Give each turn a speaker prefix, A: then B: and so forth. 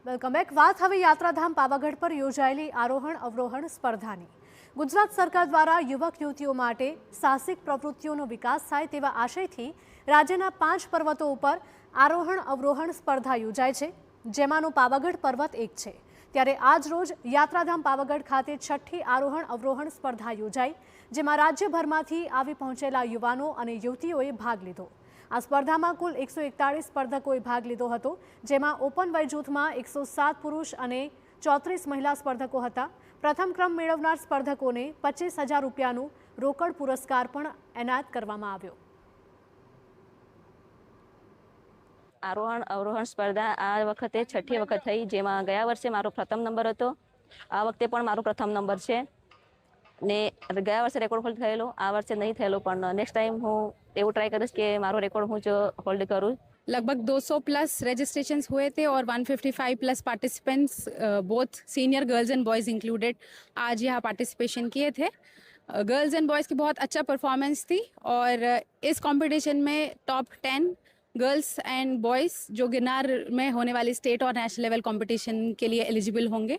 A: Welcome back. વાત હવે યાત્રાધામ પાવાગઢ પર યોજાયેલી આરોહણ અવરોહણ સ્પર્ધાની. ગુજરાત સરકાર દ્વારા યુવક યુવતીઓ માટે સાહસિક પ્રવૃત્તિઓનો વિકાસ થાય તેવા આશયથી રાજ્યના 5 પર્વતો ઉપર આરોહણ અવરોહણ સ્પર્ધા યોજાય છે, જેમાંનો પાવાગઢ પર્વત એક છે. ત્યારે આજ રોજ યાત્રાધામ પાવાગઢ ખાતે 6ઠ્ઠી આરોહણ અવરોહણ સ્પર્ધા યોજાઈ, જેમાં રાજ્યભરમાંથી આવી પહોંચેલા યુવાનો અને યુવતીઓએ ભાગ લીધો. આ સ્પર્ધામાં કુલ 141 સ્પર્ધકોએ ભાગ લીધો હતો, જેમાં ઓપન વય જૂથમાં 107 પુરુષ અને 34 મહિલા સ્પર્ધકો હતા. પ્રથમ ક્રમ મેળવનાર સ્પર્ધકોને 25,000 રૂપિયાનું રોકડ પુરસ્કાર પણ એનાયત કરવામાં આવ્યો.
B: આરોહણ અવરોહણ સ્પર્ધા આ વખતે 6ઠ્ઠી વખત થઈ, જેમાં ગયા વર્ષે મારો પ્રથમ નંબર હતો. આ વખતે પણ મારો પ્રથમ નંબર છે ને ગયા વર્ષે રેકોર્ડ હોલ્ડ થયેલો, આ વર્ષે નહીં થયેલો, પણ નેક્સ્ટ ટાઈમ હું એવું ટ્રાય કરીશ કે મારો રેકોર્ડ હું જ હોલ્ડ કરું.
C: लगभग 200 प्लस रजिस्ट्रेशंस हुए थे और 155 plus participants both senior girls and boys included आज यहाँ पार्टिसिपेशन किए थे. गर्ल्स एंड बॉयज़ की बहुत अच्छा परफॉर्मेंस थी और इस कंपटीशन में टॉप 10 गर्ल्स एंड बॉयज़ जो गिरनार में होने वाली स्टेट और नेशनल लेवल कंपटीशन के लिए एलिजिबल होंगे.